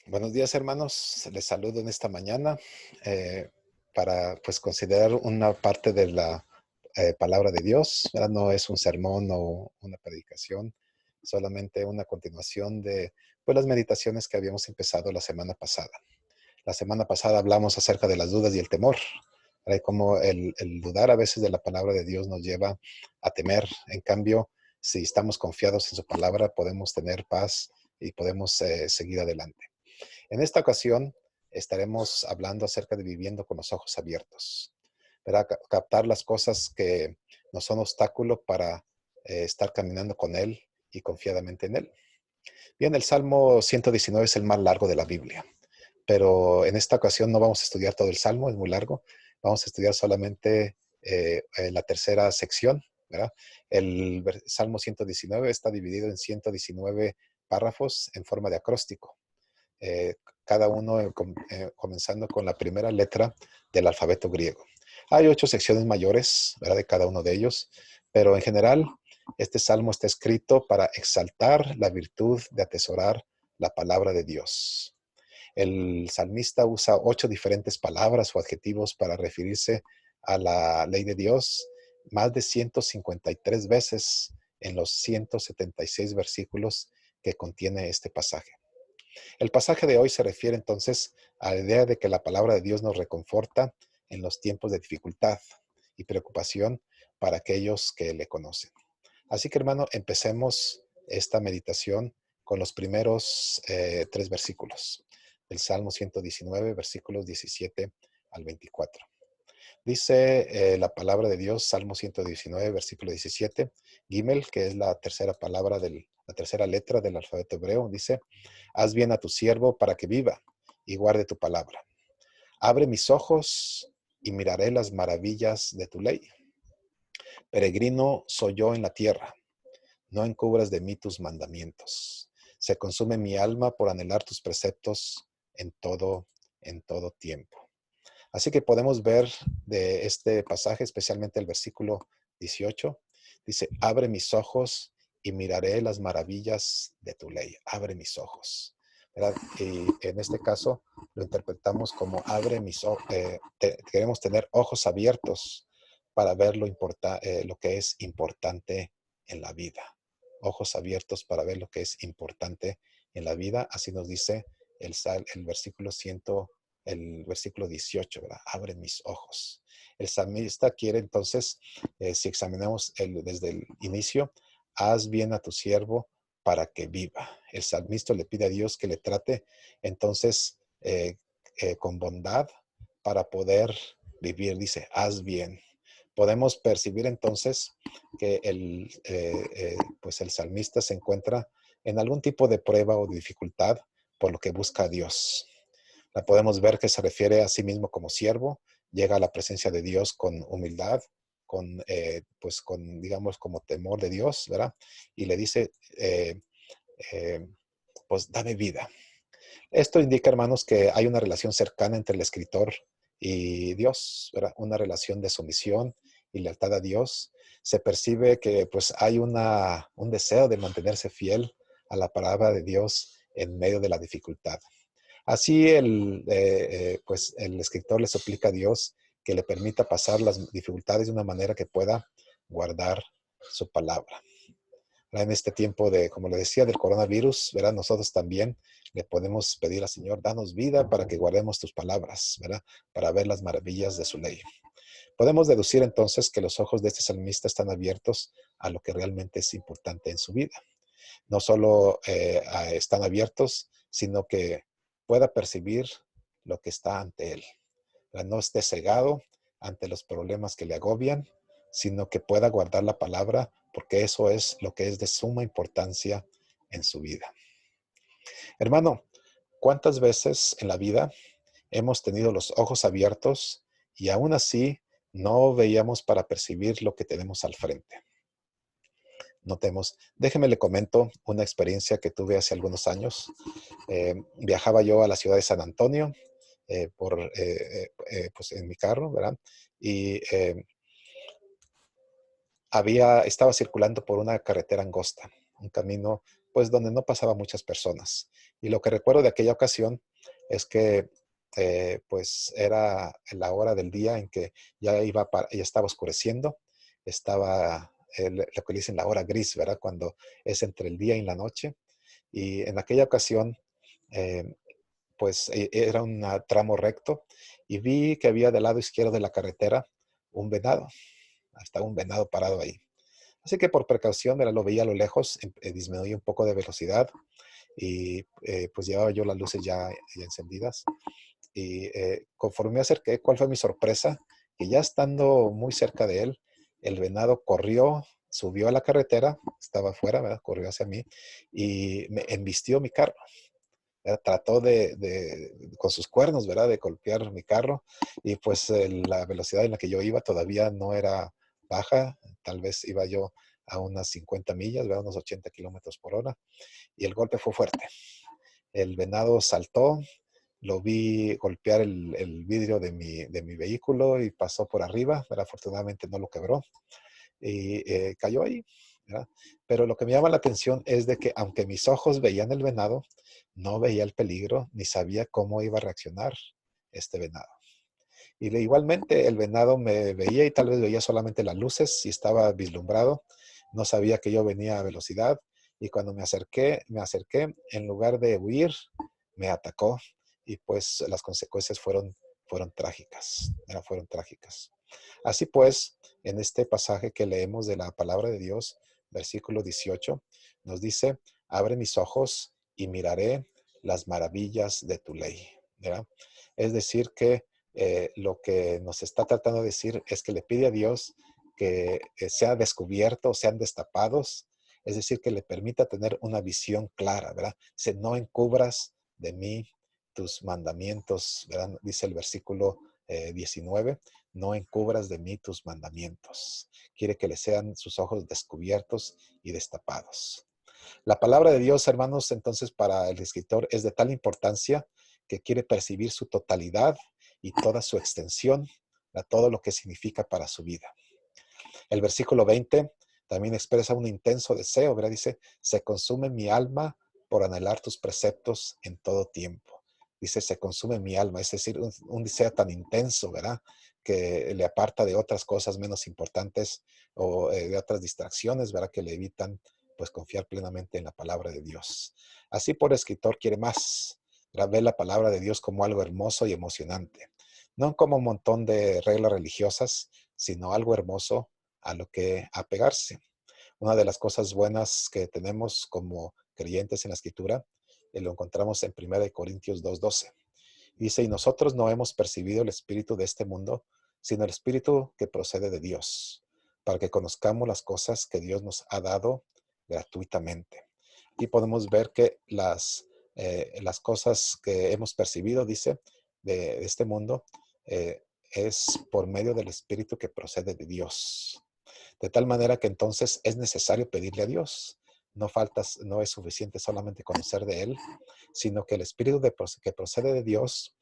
Buenos días, hermanos. Les saludo en esta mañana para considerar una parte de la palabra de Dios. ¿Verdad? No es un sermón o una predicación, solamente una continuación de las meditaciones que habíamos empezado la semana pasada. La semana pasada hablamos acerca de las dudas y el temor. ¿Verdad? Cómo el dudar a veces de la palabra de Dios nos lleva a temer. En cambio, si estamos confiados en su palabra, podemos tener paz y podemos seguir adelante. En esta ocasión estaremos hablando acerca de viviendo con los ojos abiertos, ¿verdad? Captar las cosas que nos son obstáculo para estar caminando con Él y confiadamente en Él. Bien, el Salmo 119 es el más largo de la Biblia, pero en esta ocasión no vamos a estudiar todo el Salmo, es muy largo. Vamos a estudiar solamente la tercera sección, ¿verdad? El Salmo 119 está dividido en 119 párrafos en forma de acróstico, eh, cada uno comenzando con la primera letra del alfabeto griego. Hay 8 secciones mayores, ¿verdad? De cada uno de ellos, pero en general este salmo está escrito para exaltar la virtud de atesorar la palabra de Dios. El salmista usa 8 diferentes palabras o adjetivos para referirse a la ley de Dios, más de 153 veces en los 176 versículos que contiene este pasaje. El pasaje de hoy se refiere entonces a la idea de que la palabra de Dios nos reconforta en los tiempos de dificultad y preocupación para aquellos que le conocen. Así que, hermano, empecemos esta meditación con los primeros 3 versículos del Salmo 119, versículos 17 al 24. Dice la palabra de Dios, Salmo 119, versículo 17, Gimel, que es la tercera palabra la tercera letra del alfabeto hebreo, dice: haz bien a tu siervo para que viva y guarde tu palabra. Abre mis ojos y miraré las maravillas de tu ley. Peregrino soy yo en la tierra, no encubras de mí tus mandamientos. Se consume mi alma por anhelar tus preceptos en todo tiempo. Así que podemos ver de este pasaje, especialmente el versículo 18, dice: abre mis ojos y miraré las maravillas de tu ley. Abre mis ojos, ¿verdad? Y en este caso lo interpretamos como abre mis ojos. Queremos tener ojos abiertos para ver lo que es importante en la vida. Ojos abiertos para ver lo que es importante en la vida. Así nos dice el versículo 100, el versículo 18, ¿verdad? Abre mis ojos. El salmista quiere entonces, si examinamos desde el inicio, haz bien a tu siervo para que viva. El salmista le pide a Dios que le trate entonces con bondad para poder vivir. Dice, haz bien. Podemos percibir entonces que el salmista se encuentra en algún tipo de prueba o de dificultad, por lo que busca a Dios. La podemos ver que se refiere a sí mismo como siervo, llega a la presencia de Dios con humildad, digamos, como temor de Dios, ¿verdad? Y le dice, eh, pues dame vida. Esto indica, hermanos, que hay una relación cercana entre el escritor y Dios, ¿verdad? Una relación de sumisión y lealtad a Dios. Se percibe que pues hay un deseo de mantenerse fiel a la palabra de Dios en medio de la dificultad. Así el escritor le suplica a Dios que le permita pasar las dificultades de una manera que pueda guardar su palabra. En este tiempo de, como le decía, del coronavirus, ¿verdad? Nosotros también le podemos pedir al Señor, danos vida para que guardemos tus palabras, ¿verdad? Para ver las maravillas de su ley. Podemos deducir entonces que los ojos de este salmista están abiertos a lo que realmente es importante en su vida. No solo están abiertos, sino que pueda percibir lo que está ante él. No esté cegado ante los problemas que le agobian, sino que pueda guardar la palabra, porque eso es lo que es de suma importancia en su vida. Hermano, ¿cuántas veces en la vida hemos tenido los ojos abiertos y aún así no veíamos para percibir lo que tenemos al frente? Notemos, déjeme le comento una experiencia que tuve hace algunos años. Viajaba yo a la ciudad de San Antonio pues en mi carro, ¿verdad? Y estaba circulando por una carretera angosta. un camino pues donde no pasaba muchas personas. Y lo que recuerdo de aquella ocasión es que pues era la hora del día en que ya estaba oscureciendo, estaba lo que dicen la hora gris, ¿verdad? Cuando es entre el día y la noche. Y en aquella ocasión, eh, pues era un tramo recto y vi que había del lado izquierdo de la carretera un venado, hasta un venado parado ahí. Así que por precaución, lo veía a lo lejos, disminuí un poco de velocidad y pues llevaba yo las luces ya encendidas. Y conforme me acerqué, ¿cuál fue mi sorpresa? Que ya estando muy cerca de él, el venado corrió, subió a la carretera, estaba afuera, ¿verdad? Corrió hacia mí y me embistió mi carro. ¿Verdad? Trató con sus cuernos, ¿verdad? De golpear mi carro y pues la velocidad en la que yo iba todavía no era baja, tal vez iba yo a unas 50 millas, ¿verdad? Unos 80 kilómetros por hora y el golpe fue fuerte. El venado saltó, lo vi golpear el vidrio de mi vehículo y pasó por arriba, pero afortunadamente no lo quebró y cayó ahí, ¿verdad? Pero lo que me llama la atención es de que aunque mis ojos veían el venado, no veía el peligro ni sabía cómo iba a reaccionar este venado. Y igualmente el venado me veía y tal vez veía solamente las luces y estaba vislumbrado. No sabía que yo venía a velocidad y cuando me acerqué, en lugar de huir, me atacó y pues las consecuencias fueron trágicas, fueron trágicas. Así pues, en este pasaje que leemos de la palabra de Dios, versículo 18, nos dice, abre mis ojos y miraré las maravillas de tu ley. ¿Verdad? Es decir, que lo que nos está tratando de decir es que le pide a Dios que sea descubierto, sean destapados, es decir, que le permita tener una visión clara, ¿verdad? Dice, no encubras de mí tus mandamientos, ¿verdad? Dice el versículo 19, no encubras de mí tus mandamientos. Quiere que le sean sus ojos descubiertos y destapados. La palabra de Dios, hermanos, entonces para el escritor es de tal importancia que quiere percibir su totalidad y toda su extensión, a todo lo que significa para su vida. El versículo 20 también expresa un intenso deseo, ¿verdad? Dice, se consume mi alma por anhelar tus preceptos en todo tiempo. Dice, se consume mi alma, es decir, un deseo tan intenso, ¿verdad? Que le aparta de otras cosas menos importantes o de otras distracciones, ¿verdad? Que le evitan, pues, confiar plenamente en la palabra de Dios. Así por escritor quiere más, ¿verdad? Ver la palabra de Dios como algo hermoso y emocionante. No como un montón de reglas religiosas, sino algo hermoso a lo que apegarse. Una de las cosas buenas que tenemos como creyentes en la Escritura, lo encontramos en 1 Corintios 2:12. Dice, y nosotros no hemos percibido el espíritu de este mundo, sino el espíritu que procede de Dios, para que conozcamos las cosas que Dios nos ha dado gratuitamente. Y podemos ver que las cosas que hemos percibido, dice, de este mundo, es por medio del espíritu que procede de Dios. De tal manera que entonces es necesario pedirle a Dios. No es suficiente solamente conocer de Él, sino que el Espíritu que procede de Dios,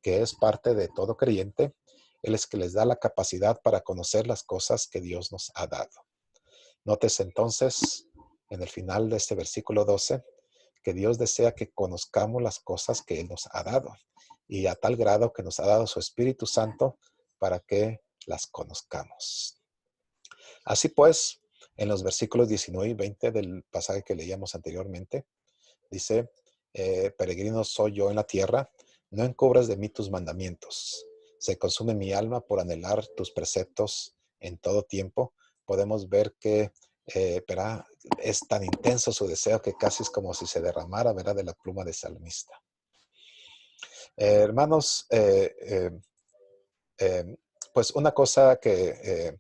que es parte de todo creyente, Él es que les da la capacidad para conocer las cosas que Dios nos ha dado. Notes entonces en el final de este versículo 12 que Dios desea que conozcamos las cosas que Él nos ha dado y a tal grado que nos ha dado su Espíritu Santo para que las conozcamos. Así pues, en los versículos 19 y 20 del pasaje que leíamos anteriormente, dice, peregrino soy yo en la tierra, no encubras de mí tus mandamientos. Se consume mi alma por anhelar tus preceptos en todo tiempo. Podemos ver que ¿verdad? Es tan intenso su deseo que casi es como si se derramara, ¿verdad? De la pluma de salmista. Hermanos, eh, pues una cosa eh,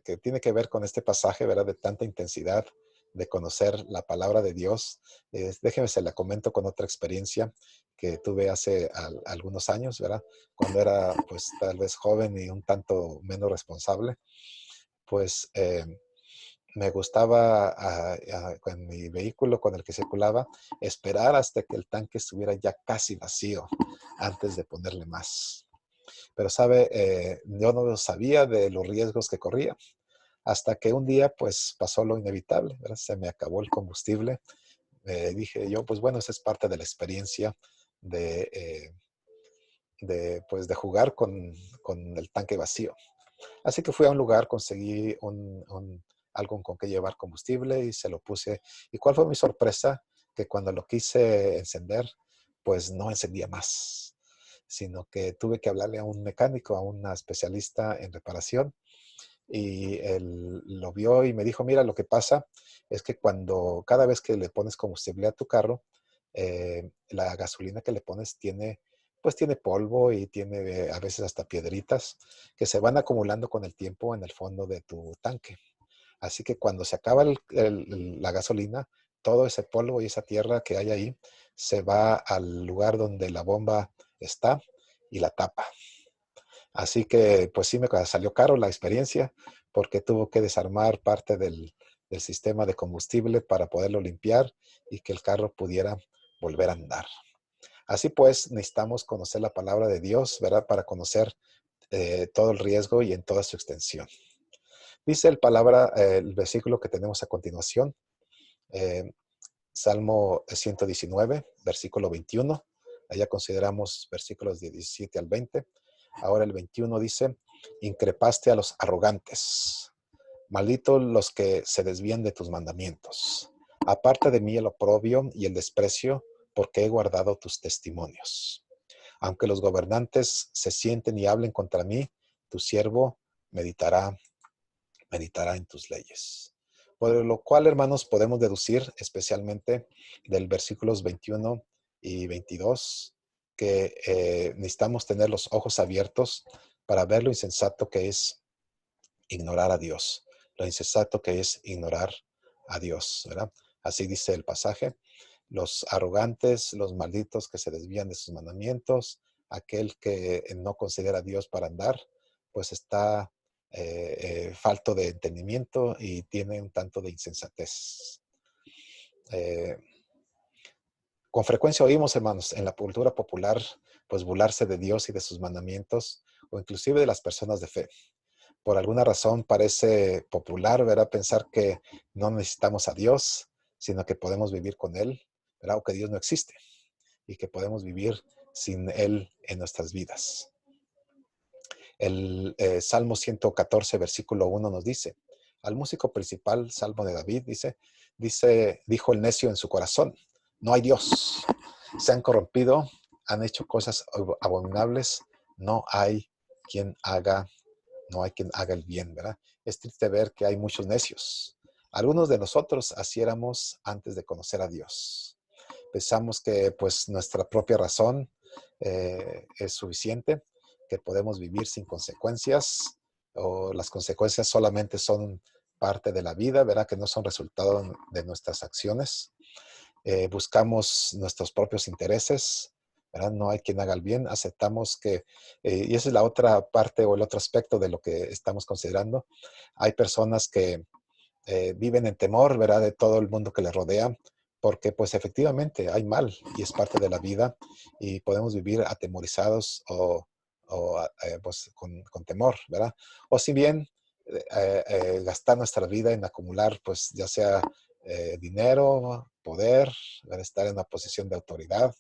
que tiene que ver con este pasaje, ¿verdad? De tanta intensidad de conocer la palabra de Dios. Déjeme se la comento con otra experiencia que tuve hace algunos años, ¿verdad? Cuando era pues tal vez joven y un tanto menos responsable, pues me gustaba con mi vehículo con el que circulaba esperar hasta que el tanque estuviera ya casi vacío antes de ponerle más. Pero, ¿sabe? Yo no sabía de los riesgos que corría. hasta que un día pues pasó lo inevitable, ¿verdad? Se me acabó el combustible. Dije yo, pues bueno, esa es parte de la experiencia de, pues, de jugar con el tanque vacío. Así que fui a un lugar, conseguí algo con que llevar combustible y se lo puse. ¿Y cuál fue mi sorpresa? Que cuando lo quise encender, pues no encendía más, sino que tuve que hablarle a un mecánico, a una especialista en reparación, y él lo vio y me dijo, mira, lo que pasa es que cada vez que le pones combustible a tu carro, la gasolina que le pones pues tiene polvo y tiene a veces hasta piedritas que se van acumulando con el tiempo en el fondo de tu tanque. Así que cuando se acaba la gasolina, todo ese polvo y esa tierra que hay ahí se va al lugar donde la bomba está y la tapa. Así que pues sí me salió caro la experiencia porque tuvo que desarmar parte del sistema de combustible para poderlo limpiar y que el carro pudiera volver a andar. Así pues, necesitamos conocer la palabra de Dios, ¿verdad? Para conocer todo el riesgo y en toda su extensión. Dice el versículo que tenemos a continuación, eh, Salmo 119, versículo 21. Allá consideramos versículos de 17 al 20. Ahora el 21 dice, increpaste a los arrogantes, malditos los que se desvían de tus mandamientos. Aparta de mí el oprobio y el desprecio, porque he guardado tus testimonios. Aunque los gobernantes se sienten y hablen contra mí, tu siervo meditará en tus leyes. Por lo cual, hermanos, podemos deducir especialmente del versículos 21 y 22 que necesitamos tener los ojos abiertos para ver lo insensato que es ignorar a Dios, lo insensato que es ignorar a Dios, ¿verdad? Así dice el pasaje, los arrogantes, los malditos que se desvían de sus mandamientos, aquel que no considera a Dios para andar, pues está falto de entendimiento y tiene un tanto de insensatez. Eh, con frecuencia oímos, hermanos, en la cultura popular, pues burlarse de Dios y de sus mandamientos, o inclusive de las personas de fe. Por alguna razón parece popular, ¿verdad? Pensar que no necesitamos a Dios, sino que podemos vivir con Él, ¿verdad? O que Dios no existe y que podemos vivir sin Él en nuestras vidas. El Salmo 114, versículo 1 nos dice, al músico principal, Salmo de David, dijo el necio en su corazón, no hay Dios, se han corrompido, han hecho cosas abominables, no hay quien haga el bien, ¿verdad? Es triste ver que hay muchos necios. Algunos de nosotros así éramos antes de conocer a Dios. Pensamos que pues nuestra propia razón es suficiente, que podemos vivir sin consecuencias o las consecuencias solamente son parte de la vida, ¿verdad? Que no son resultado de nuestras acciones. Buscamos nuestros propios intereses, ¿verdad? No hay quien haga el bien, aceptamos que, y esa es la otra parte o el otro aspecto de lo que estamos considerando. Hay personas que viven en temor, ¿verdad? De todo el mundo que les rodea, porque pues efectivamente hay mal y es parte de la vida y podemos vivir atemorizados o pues con temor, ¿verdad? O si bien gastar nuestra vida en acumular pues ya sea dinero, poder, ¿verdad? Estar en una posición de autoridad,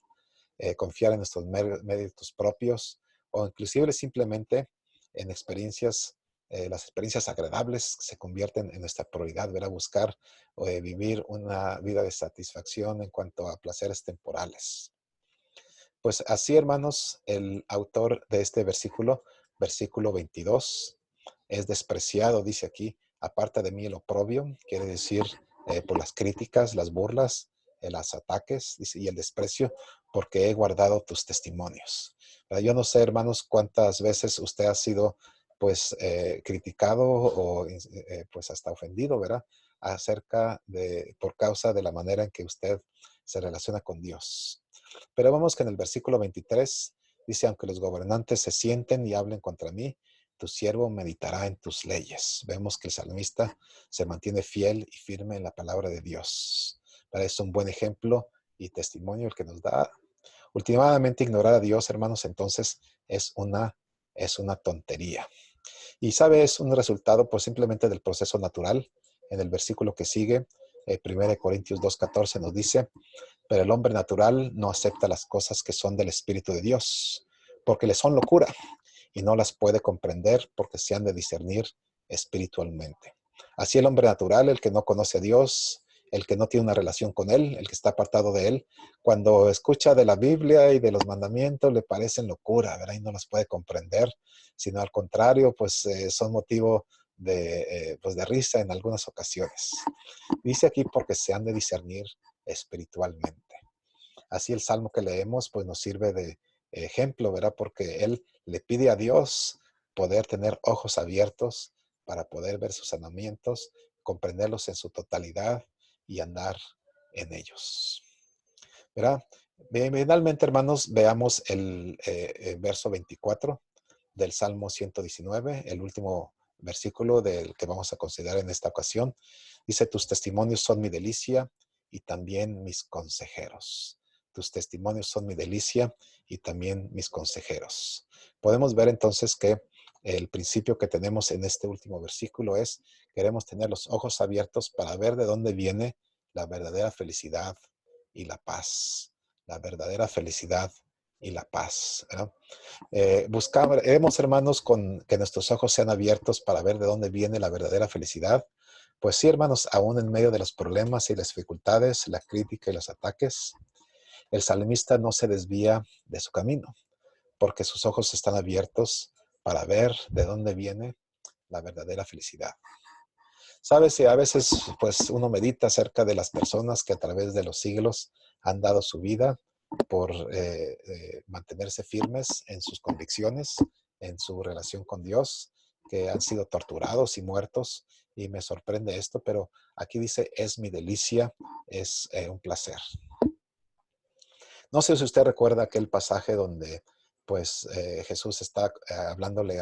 confiar en nuestros méritos propios o inclusive simplemente en las experiencias agradables se convierten en nuestra prioridad, ver a buscar vivir una vida de satisfacción en cuanto a placeres temporales. Pues así, hermanos, el autor de este versículo 22, es despreciado, dice aquí, aparta de mí el oprobio, quiere decir por las críticas, las burlas, los ataques dice, y el desprecio, porque he guardado tus testimonios. Yo no sé, hermanos, cuántas veces usted ha sido pues criticado o pues hasta ofendido, ¿verdad? Por causa de la manera en que usted se relaciona con Dios. Pero vamos que en el versículo 23 dice, aunque los gobernantes se sienten y hablen contra mí, tu siervo meditará en tus leyes. Vemos que el salmista se mantiene fiel y firme en la palabra de Dios. Para eso es un buen ejemplo y testimonio el que nos da. Últimamente ignorar a Dios, hermanos, entonces es una tontería. Y sabe, es un resultado pues simplemente del proceso natural. En el versículo que sigue, 1 Corintios 2:14 nos dice, pero el hombre natural no acepta las cosas que son del Espíritu de Dios, porque le son locura y no las puede comprender porque se han de discernir espiritualmente. Así el hombre natural, el que no conoce a Dios, el que no tiene una relación con Él, el que está apartado de Él, cuando escucha de la Biblia y de los mandamientos le parecen locura, ¿verdad? Y no las puede comprender, sino al contrario, pues son motivo pues de risa en algunas ocasiones. Dice aquí porque se han de discernir espiritualmente. Así el salmo que leemos pues nos sirve de ejemplo, ¿verdad? Porque él le pide a Dios poder tener ojos abiertos para poder ver sus mandamientos, comprenderlos en su totalidad y andar en ellos, ¿verdad? Finalmente, hermanos, veamos el verso 24 del Salmo 119, el último versículo del que vamos a considerar en esta ocasión. Dice, tus testimonios son mi delicia y también mis consejeros. Tus testimonios son mi delicia y también mis consejeros. Podemos ver entonces que el principio que tenemos en este último versículo es, queremos tener los ojos abiertos para ver de dónde viene la verdadera felicidad y la paz. La verdadera felicidad y la paz, ¿verdad? Buscamos, hermanos, con que nuestros ojos sean abiertos para ver de dónde viene la verdadera felicidad. Pues sí, hermanos, aún en medio de los problemas y las dificultades, la crítica y los ataques, el salmista no se desvía de su camino, porque sus ojos están abiertos para ver de dónde viene la verdadera felicidad. Sabes, y a veces pues uno medita acerca de las personas que a través de los siglos han dado su vida por mantenerse firmes en sus convicciones, en su relación con Dios, que han sido torturados y muertos, y me sorprende esto, pero aquí dice, es mi delicia, es un placer. No sé si usted recuerda aquel pasaje donde pues Jesús está hablándole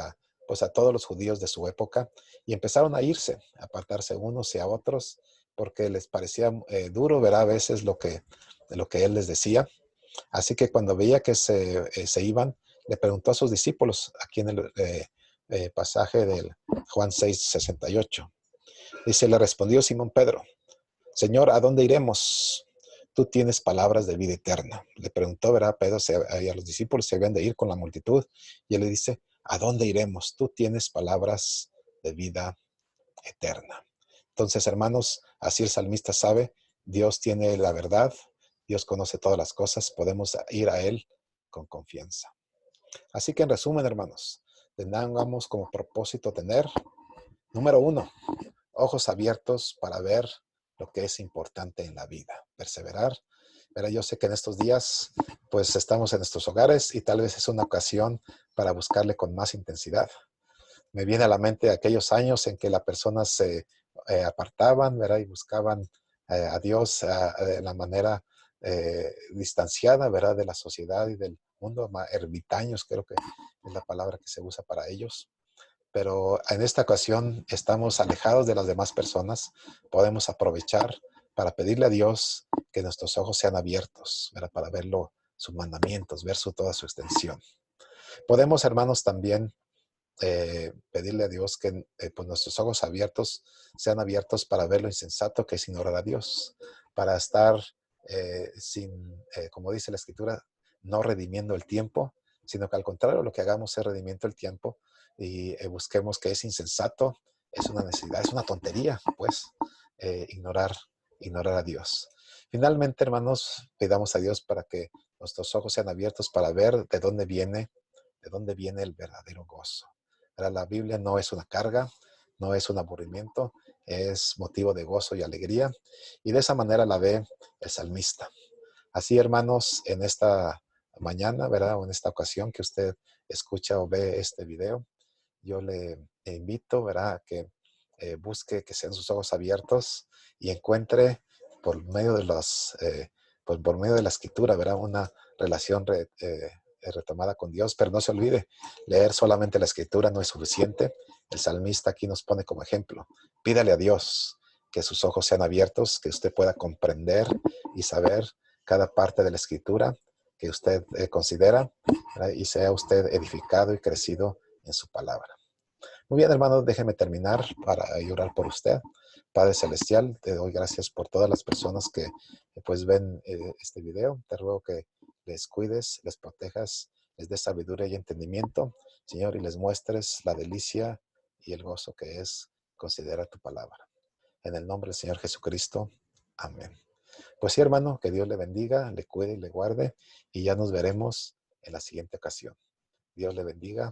pues a todos los judíos de su época y empezaron a irse, a apartarse unos y a otros porque les parecía duro ver a veces lo que él les decía. Así que cuando veía que se iban, le preguntó a sus discípulos, aquí en el pasaje del Juan 6:68. Dice, le respondió Simón Pedro, Señor, ¿a dónde iremos? Tú tienes palabras de vida eterna. Le preguntó, ¿verdad? Pedro a los discípulos se habían de ir con la multitud. Y él le dice, ¿a dónde iremos? Tú tienes palabras de vida eterna. Entonces, hermanos, así el salmista sabe, Dios tiene la verdad, Dios conoce todas las cosas, podemos ir a Él con confianza. Así que en resumen, hermanos, tengamos como propósito tener, número 1, ojos abiertos para ver lo que es importante en la vida, perseverar. Pero yo sé que en estos días, pues estamos en nuestros hogares y tal vez es una ocasión para buscarle con más intensidad. Me viene a la mente aquellos años en que las personas se apartaban, ¿verdad? Y buscaban a Dios de la manera distanciada, ¿verdad? De la sociedad y del mundo, ermitaños creo que es la palabra que se usa para ellos. Pero en esta ocasión estamos alejados de las demás personas. Podemos aprovechar para pedirle a Dios que nuestros ojos sean abiertos, ¿verdad? Para verlo, sus mandamientos, ver toda su extensión. Podemos, hermanos, también pedirle a Dios que pues nuestros ojos abiertos sean abiertos para ver lo insensato que es ignorar a Dios, para estar como dice la Escritura, no redimiendo el tiempo, sino que al contrario, lo que hagamos es redimiendo el tiempo y busquemos que es insensato, es una necesidad, es una tontería, pues, ignorar a Dios. Finalmente, hermanos, pidamos a Dios para que nuestros ojos sean abiertos para ver de dónde viene el verdadero gozo. Ahora, la Biblia no es una carga, no es un aburrimiento, es motivo de gozo y alegría. Y de esa manera la ve el salmista. Así, hermanos, en esta mañana, ¿verdad? O en esta ocasión que usted escucha o ve este video, yo le invito, ¿verdad? A que busque que sean sus ojos abiertos y encuentre por medio de pues por medio de la escritura, ¿verdad? Una relación retomada con Dios, pero no se olvide, leer solamente la escritura no es suficiente. El salmista aquí nos pone como ejemplo. Pídale a Dios que sus ojos sean abiertos, que usted pueda comprender y saber cada parte de la escritura que usted considera, ¿verdad? Y sea usted edificado y crecido en su palabra. Muy bien, hermano, déjeme terminar para orar por usted. Padre Celestial, te doy gracias por todas las personas que pues ven este video. Te ruego que les cuides, les protejas, les des sabiduría y entendimiento, Señor, y les muestres la delicia y el gozo que es considerar tu palabra. En el nombre del Señor Jesucristo. Amén. Pues sí, hermano, que Dios le bendiga, le cuide y le guarde, y ya nos veremos en la siguiente ocasión. Dios le bendiga.